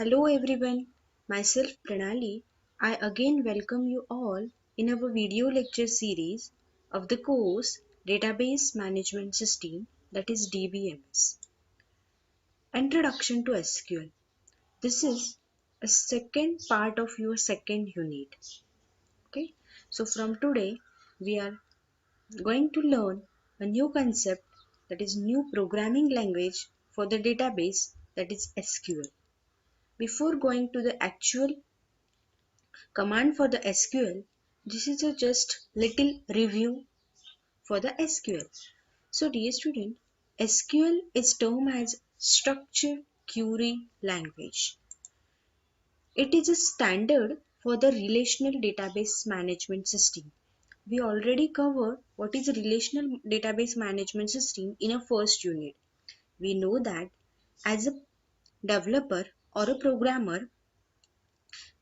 Hello everyone, myself Pranali. I again welcome you all in our video lecture series of the course Database Management System, that is DBMS. Introduction to SQL. This is a second part of your second unit. Okay, so from today we are going to learn a new concept, that is new programming language for the database, that is SQL. Before going to the actual command for the SQL, this is a just little review for the SQL. So dear student, SQL is termed as structured query language. It is a standard for the relational database management system. We already covered what is a relational database management system in a first unit. We know that as a developer or a programmer,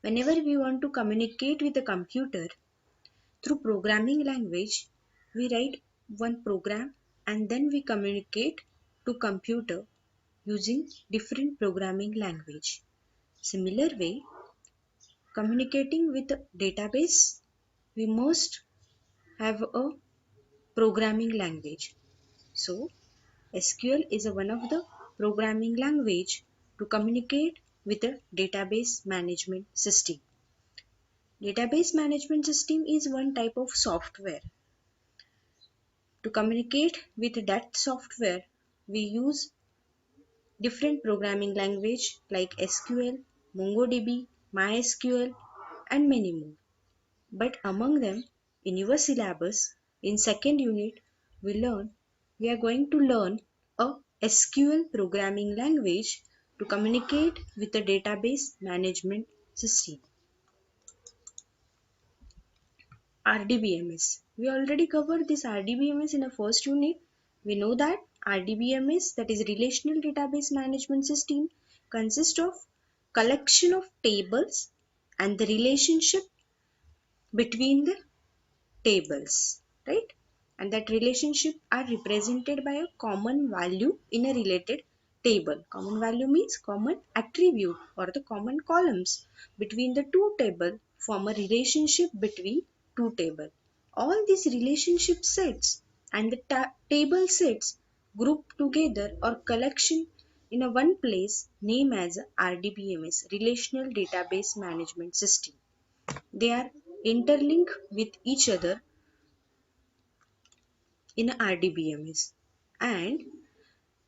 whenever we want to communicate with a computer, through programming language, we write one program and then we communicate to computer using different programming language. Similar way, communicating with a database, we must have a programming language. So, SQL is one of the programming language to communicate with a database management system. Database management system is one type of software. To communicate with that software, we use different programming language like SQL, MongoDB, MySQL, and many more. But among them, in your syllabus, in second unit, we are going to learn a SQL programming language to communicate with the database management system. RDBMS. We already covered this RDBMS in the first unit. We know that RDBMS, that is Relational Database Management System, consists of collection of tables and the relationship between the tables, right? And that relationship are represented by a common value in a related table. Common value means common attribute or the common columns between the two tables form a relationship between two tables. All these relationship sets and the table sets grouped together or collection in a one place named as RDBMS, Relational Database Management System. They are interlinked with each other in a RDBMS. And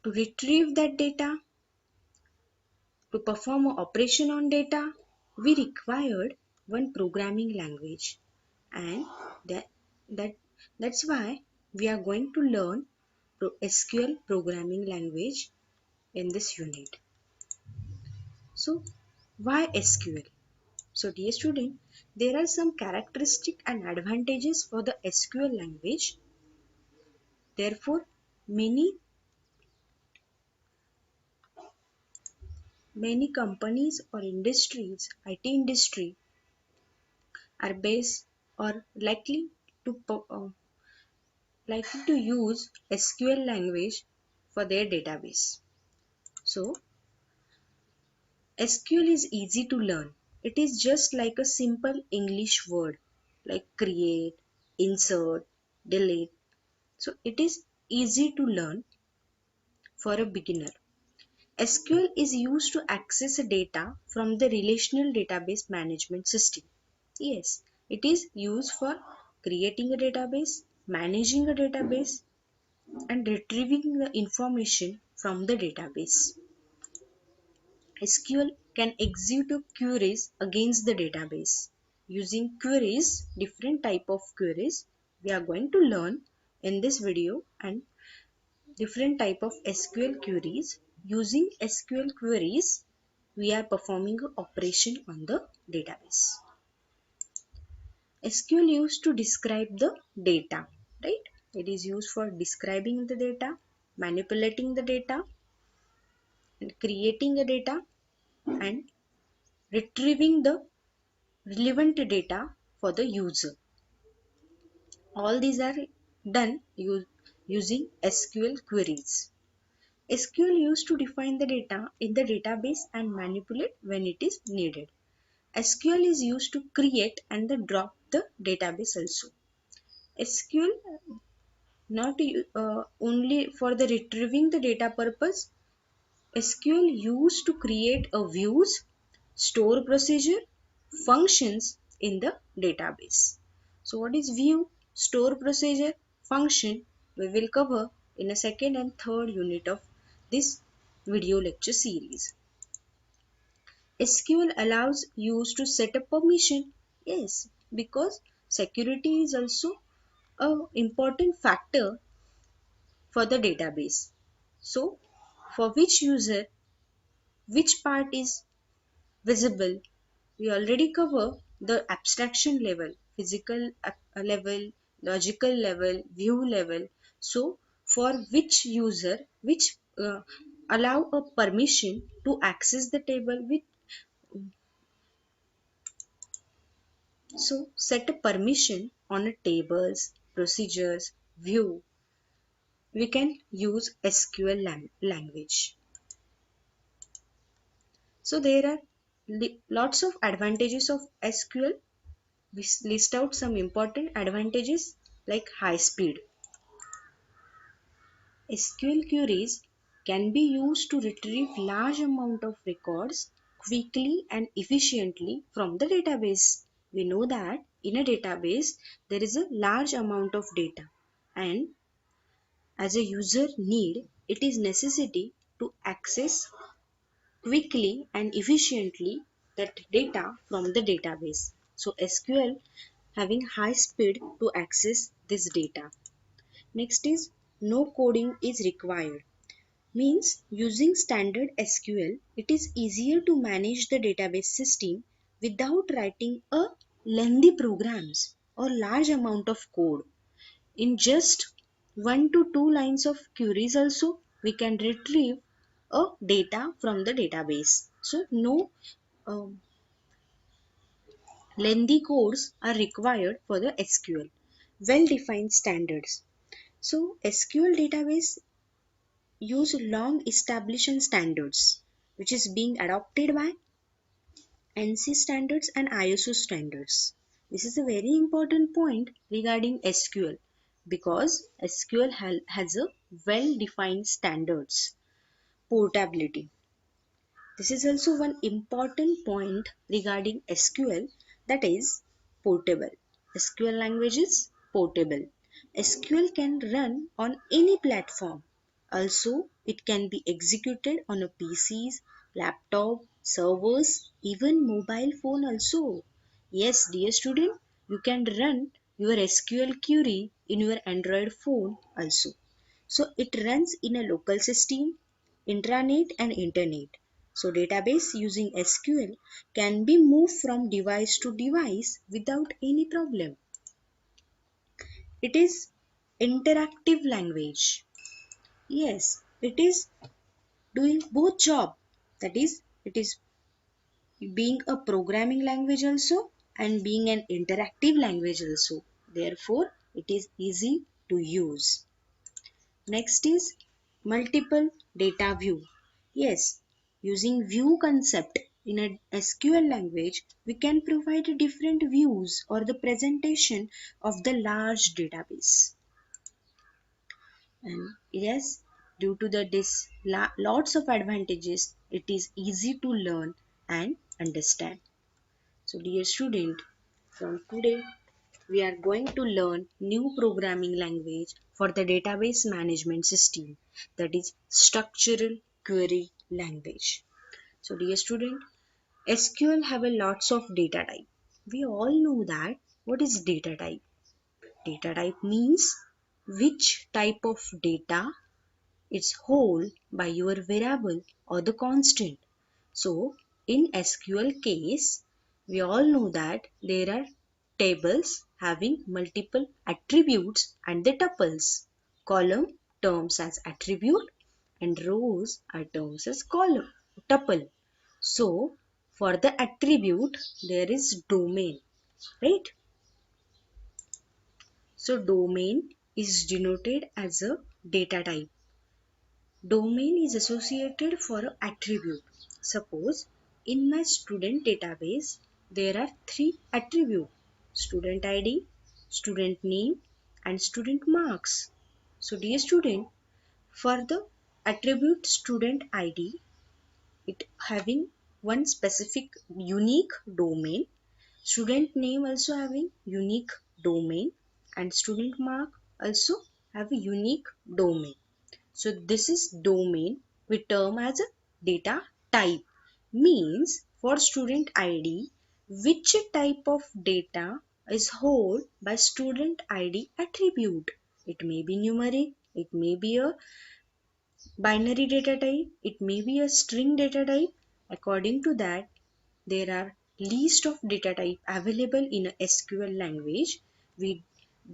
to retrieve that data, to perform an operation on data, we required one programming language. And that, that that's why we are going to learn SQL programming language in this unit. So why SQL? So dear student, there are some characteristic and advantages for the SQL language. Therefore, many companies or industries, IT industry, are based or likely to use SQL language for their database. So, SQL is easy to learn. It is just like a simple English word like create, insert, delete. So, it is easy to learn for a beginner. SQL is used to access data from the relational database management system. Yes, it is used for creating a database, managing a database, and retrieving the information from the database. SQL can execute queries against the database. Using queries, different type of queries, we are going to learn in this video, and different type of SQL queries. Using SQL queries, we are performing an operation on the database. SQL used to describe the data, right? It is used for describing the data, manipulating the data, and creating the data, and retrieving the relevant data for the user. All these are done using SQL queries. SQL used to define the data in the database and manipulate when it is needed. SQL is used to create and the drop the database also. SQL not only for the retrieving the data purpose. SQL used to create a views, store procedure, functions in the database. So what is view, store procedure, function? We will cover in a second and third unit of this video lecture series. SQL allows use to set a permission. Yes, because security is also a important factor for the database. So for which user, which part is visible, we already cover the abstraction level, physical level, logical level, view level. So for which user, which allow a permission to access the table with, so set a permission on a tables, procedures, view. We can use SQL language. So there are lots of advantages of SQL. We list out some important advantages like high speed. SQL queries can be used to retrieve large amount of records quickly and efficiently from the database. We know that in a database there is a large amount of data, and as a user need, it is necessity to access quickly and efficiently that data from the database. So SQL having high speed to access this data. Next is no coding is required. Means using standard SQL, it is easier to manage the database system without writing a lengthy programs or large amount of code. In just 1 to 2 lines of queries also, we can retrieve a data from the database. So no um, lengthy codes are required for the SQL. Well defined standards. So SQL database use long established standards which is being adopted by NC standards and ISO standards. This is a very important point regarding SQL because SQL has a well defined standards. Portability. This is also one important point regarding SQL, that is portable. SQL language is portable. SQL can run on any platform. Also, it can be executed on a PCs, laptop, servers, even mobile phone also. Yes, dear student, you can run your SQL query in your Android phone also. So it runs in a local system, intranet and internet. So database using SQL can be moved from device to device without any problem. It is interactive language. Yes, it is doing both job. That is, it is being a programming language also and being an interactive language also. Therefore, it is easy to use. Next is multiple data view. Yes, using view concept in a SQL language, we can provide different views or the presentation of the large database. And yes, due to the lots of advantages, it is easy to learn and understand. So dear student, from today we are going to learn new programming language for the database management system, that is structural query language. So dear student, SQL have a lots of data type. We all know that what is data type. Data type means which type of data is hold by your variable or the constant. So in SQL case, we all know that there are tables having multiple attributes and the tuples. Column terms as attribute and rows are terms as column tuple. So for the attribute there is domain, right? So domain is denoted as a data type. Domain is associated for an attribute. Suppose in my student database there are three attributes: student ID, student name, and student marks. So dear student, for the attribute student ID, it having one specific unique domain, student name also having unique domain, and student mark also have a unique domain. So this is domain we term as a data type. Means for student ID, which type of data is held by student ID attribute. It may be numeric, it may be a binary data type, it may be a string data type. According to that, there are list of data type available in a SQL language. We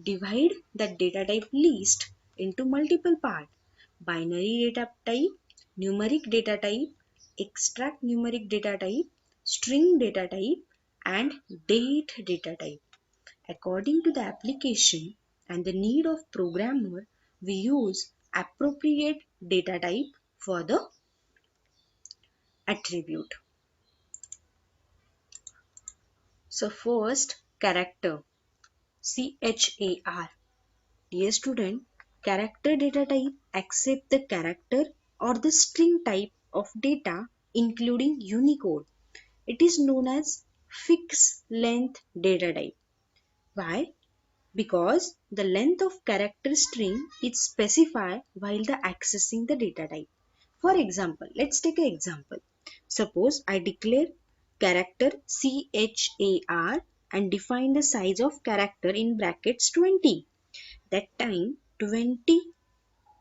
divide that data type list into multiple parts: binary data type, numeric data type, extract numeric data type, string data type, and date data type. According to the application and the need of programmer, we use appropriate data type for the attribute. So first, character. CHAR. Dear student, character data type accept the character or the string type of data including Unicode. It is known as fixed length data type. Why? Because the length of character string is specified while the accessing the data type. For example, let's take an example. Suppose I declare character CHAR and define the size of character in brackets 20. That time 20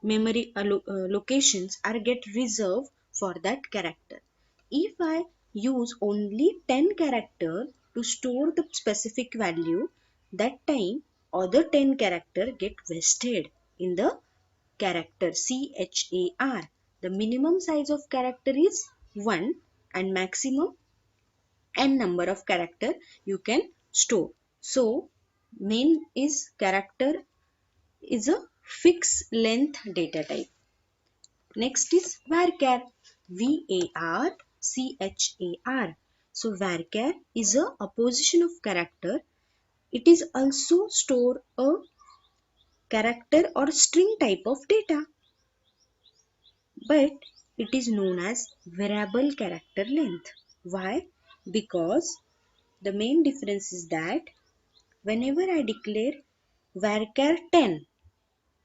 memory locations are get reserved for that character. If I use only 10 character to store the specific value, that time other 10 character get wasted in the character CHAR. The minimum size of character is 1 and maximum n number of character you can store. So main is character is a fixed length data type. Next is varchar. VARCHAR. So varchar is a opposition of character. It is also store a character or string type of data, but it is known as variable character length. Why? Because the main difference is that whenever I declare varchar 10,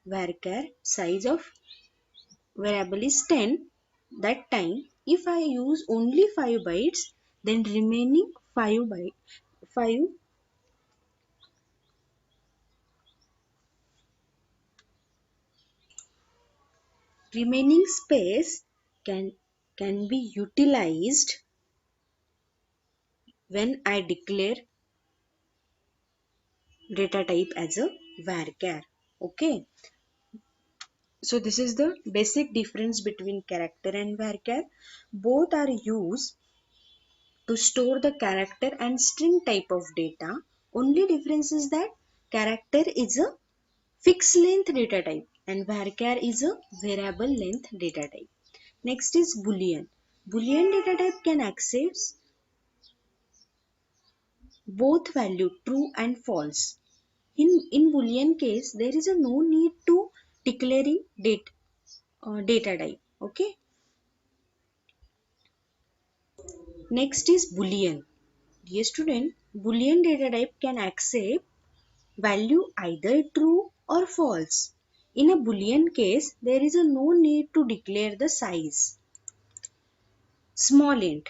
varchar size of variable is 10, that time if I use only 5 bytes, then five remaining space can can be utilized when I declare data type as a varchar. Okay, so this is the basic difference between character and varchar. Both are used to store the character and string type of data. Only difference is that character is a fixed length data type and varchar is a variable length data type. Next is boolean. Boolean data type can access both value true and false. In boolean case, there is a no need to declaring data type. Okay. Next is boolean. Dear student, boolean data type can accept value either true or false. In a boolean case, there is a no need to declare the size. Small int.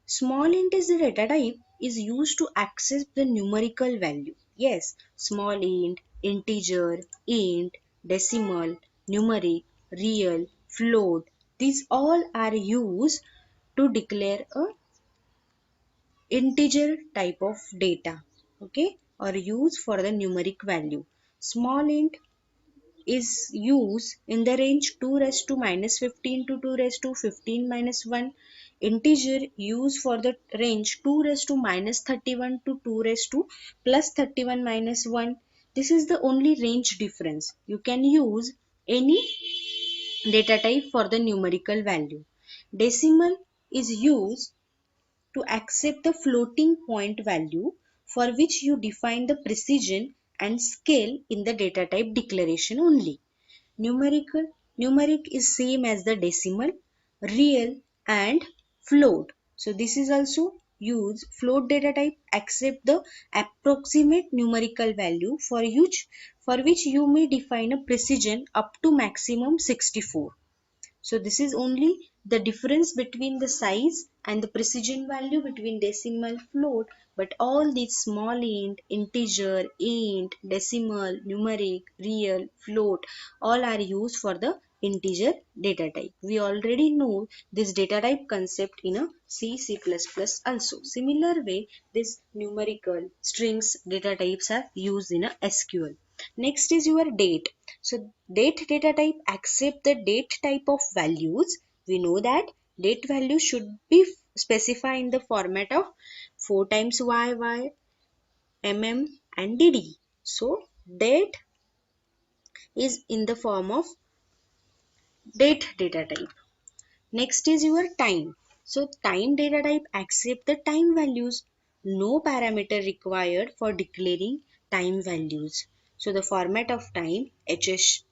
Small int is the data type is used to access the numerical value. Yes, small int, integer, int, decimal, numeric, real, float. These all are used to declare a integer type of data. Okay, or used for the numeric value. Small int is used in the range 2 raised to minus 15 to 2 raised to 15 minus 1. Integer used for the range 2 raised to minus 31 to 2 raised to plus 31 minus 1. This is the only range difference. You can use any data type for the numerical value. Decimal is used to accept the floating point value for which you define the precision and scale in the data type declaration only. Numerical Numeric is same as the decimal, real and float. So this is also use float data type accept the approximate numerical value for which you may define a precision up to maximum 64. So this is only the difference between the size and the precision value between decimal float, but all these small int, decimal, numeric, real, float all are used for the integer data type. We already know this data type concept in a C++ also. Similar way, this numerical strings data types are used in a SQL. Next is your date. So date data type accept the date type of values. We know that date value should be specified in the format of 4 times YY, and DD. So date is in the form of date data type. Next is your time. So time data type accept the time values. No parameter required for declaring time values. So the format of time HS,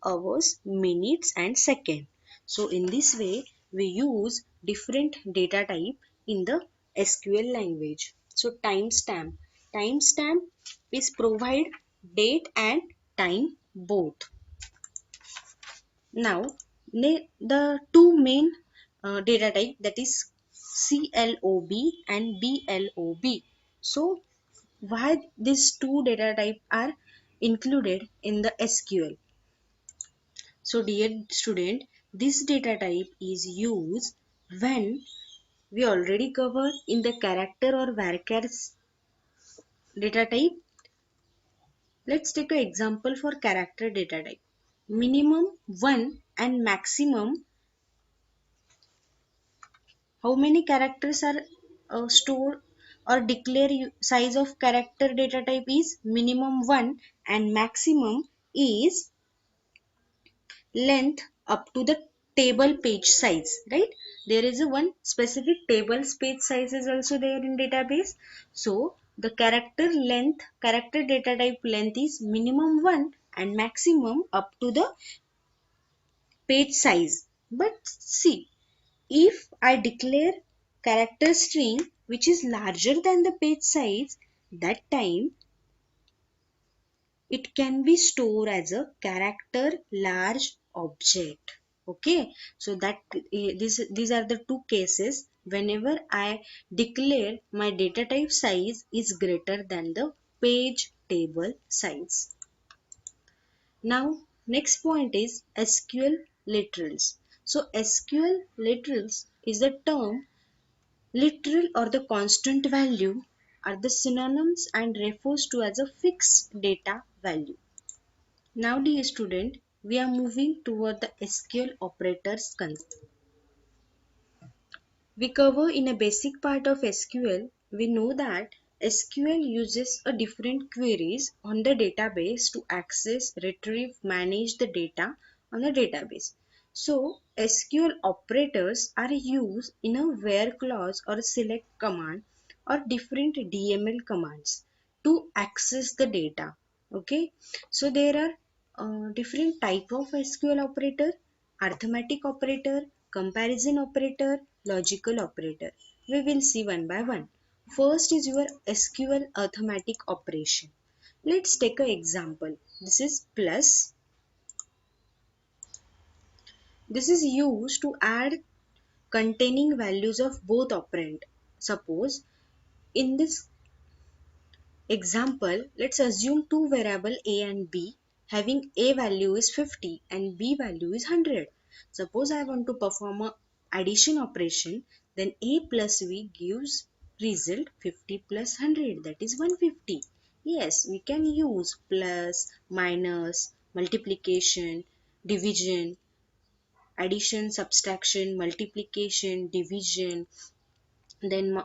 hours, minutes and second. So in this way we use different data type in the SQL language. So timestamp. Timestamp is provide date and time both. Now, the two main data type, that is CLOB and BLOB. So, why these two data type are included in the SQL? So, dear student, this data type is used when we already covered in the character or varchar data type. Let's take an example for character data type. Minimum 1 and maximum how many characters are stored or declare size of character data type is minimum 1 and maximum is length up to the table page size, right? There is a one specific table page size is also there in database. So the character data type length is minimum 1 and maximum up to the page size. But see, if I declare character string which is larger than the page size, that time it can be stored as a character large object. Okay, so these are the two cases whenever I declare my data type size is greater than the page table size. Now, next point is SQL literals. So SQL literals is the term literal or the constant value are the synonyms and refers to as a fixed data value. Now dear student, we are moving toward the SQL operators concept. We cover in a basic part of SQL, we know that SQL uses a different queries on the database to access, retrieve, manage the data on the database. So SQL operators are used in a where clause or select command or different DML commands to access the data. Okay, so there are different type of SQL operator: arithmetic operator, comparison operator, logical operator. We will see one by one. First is your SQL arithmetic operation. Let's take an example. This is plus. This is used to add containing values of both operand. Suppose in this example, let's assume two variable a and b having a value is 50 and b value is 100. Suppose I want to perform a addition operation, then a plus b gives result 50 plus 100, that is 150. Yes, we can use plus, minus, multiplication, division, addition, subtraction, multiplication, division, then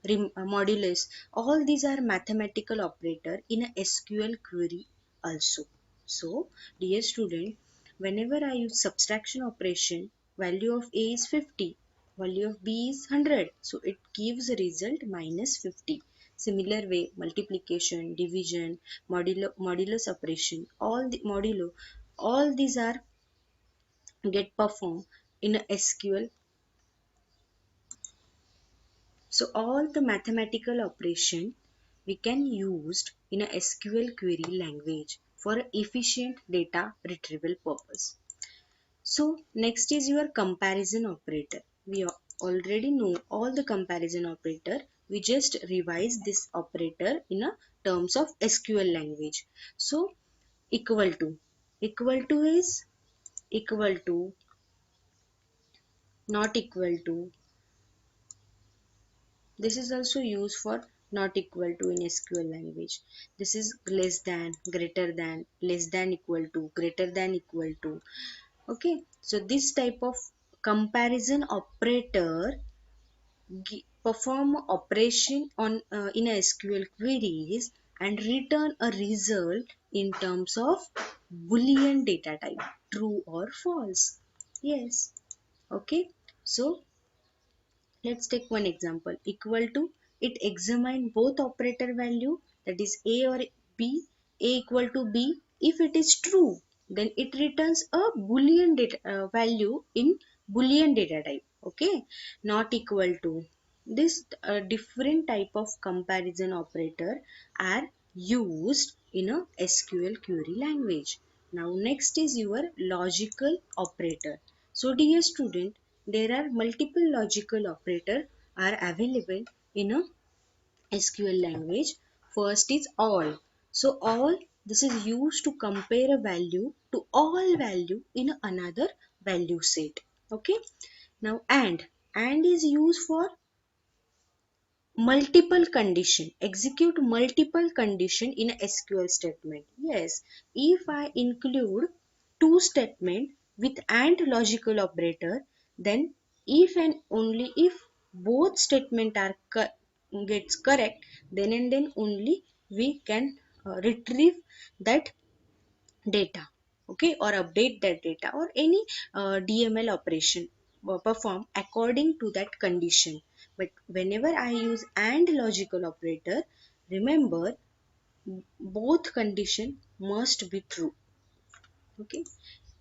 modulus. All these are mathematical operator in a SQL query also. So, dear student, whenever I use subtraction operation, value of A is 50, value of B is 100. So, it gives a result minus 50. Similar way, multiplication, division, modulus operation, all these are get performed in a SQL. So all the mathematical operation we can use in a SQL query language for efficient data retrieval purpose. So next is your comparison operator. We already know all the comparison operator. We just revise this operator in a terms of SQL language. So equal to, equal to is equal to, not equal to. This is also used for not equal to in SQL language. This is less than, greater than, less than equal to, greater than equal to. Okay, so this type of comparison operator perform operation on in a SQL queries and return a result in terms of Boolean data type, true or false. Yes. Okay. So let's take one example. Equal to, it examine both operator value, that is A or B, A equal to B. If it is true, then it returns a Boolean data value in Boolean data type. Okay, not equal to. This different type of comparison operator are used in a SQL query language. Now next is your logical operator. So dear student, there are multiple logical operators are available in a SQL language. First is all. So all, this is used to compare a value to all value in another value set. Okay. Now and is used for multiple condition, execute multiple condition in a SQL statement. Yes, if I include two statement with and logical operator, then if and only if both statement are gets correct, then and then only we can retrieve that data, okay, or update that data, or any DML operation perform according to that condition. But whenever I use and logical operator, remember both condition must be true. Okay,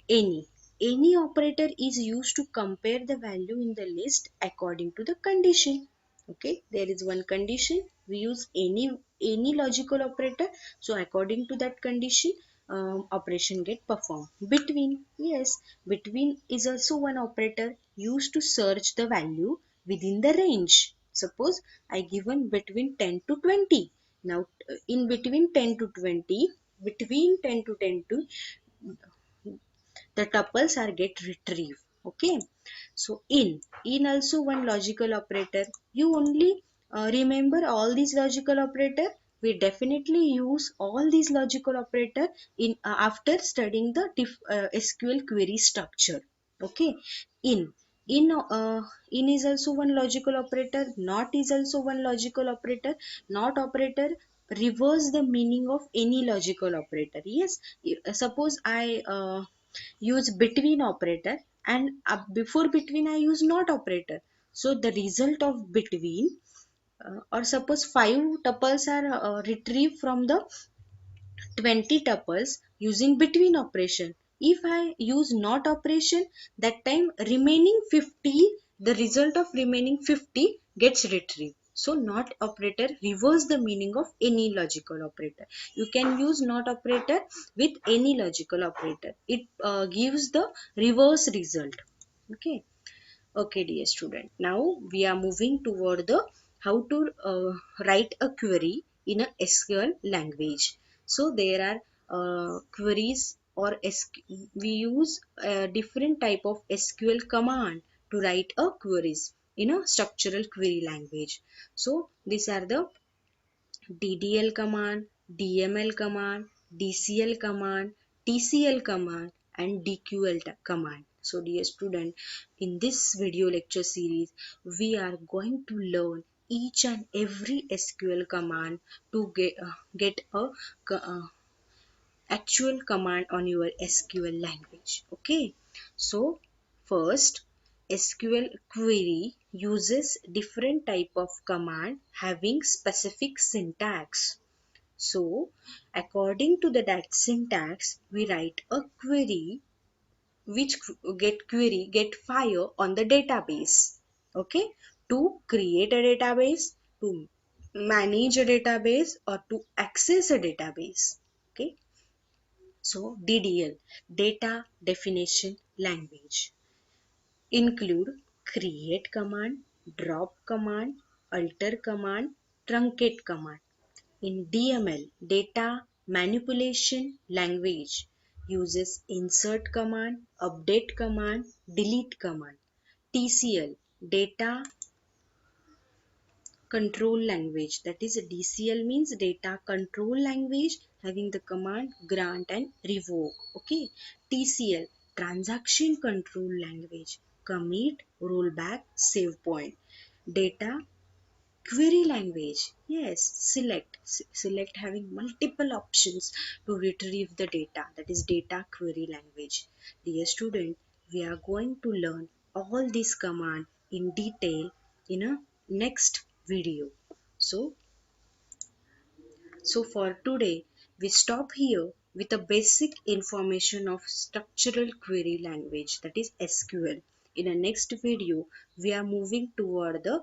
any any operator is used to compare the value in the list according to the condition. Okay, there is one condition, we use any logical operator, so according to that condition operation get performed. Between, yes, between is also one operator used to search the value within the range. Suppose I given between 10 to 20. Now in between 10 to 20, between 10 to 10 to the tuples are get retrieved. Okay, so in also one logical operator, you only remember all these logical operator. We definitely use all these logical operator in after studying the SQL query structure. Okay, in in is also one logical operator, not is also one logical operator. Not operator reverse the meaning of any logical operator. Yes, suppose I use between operator, and before between I use not operator. So the result of between, or suppose 5 tuples are retrieved from the 20 tuples using between operation. If I use not operation, that time remaining 50, the result of remaining 50 gets retrieved. So not operator reverse the meaning of any logical operator. You can use not operator with any logical operator. It gives the reverse result. Okay. Okay, dear student. Now we are moving toward the how to write a query in a SQL language. So there are queries or we use a different type of SQL command to write a queries in a structural query language. So these are the DDL command, DML command, DCL command, TCL command, and DQL command. So dear student, in this video lecture series, we are going to learn each and every SQL command to get a actual command on your SQL language. Okay, so first, SQL query uses different type of command having specific syntax. So according to that syntax, we write a query which get fire on the database. Okay, to create a database, to manage a database, or to access a database. Okay, so DDL, data definition language, include create command, drop command, alter command, truncate command. In DML, data manipulation language uses insert command, update command, delete command. TCL, data control language, that is DCL means data control language, having the command grant and revoke. Okay, TCL, transaction control language, commit, rollback, save point. Data query language, yes, select having multiple options to retrieve the data, that is data query language. Dear student, we are going to learn all these command in detail in a next video. So so for today we stop here with a basic information of structural query language, that is SQL. In a next video we are moving toward the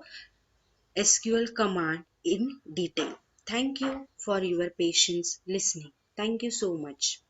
SQL command in detail. Thank you for your patience listening. Thank you so much.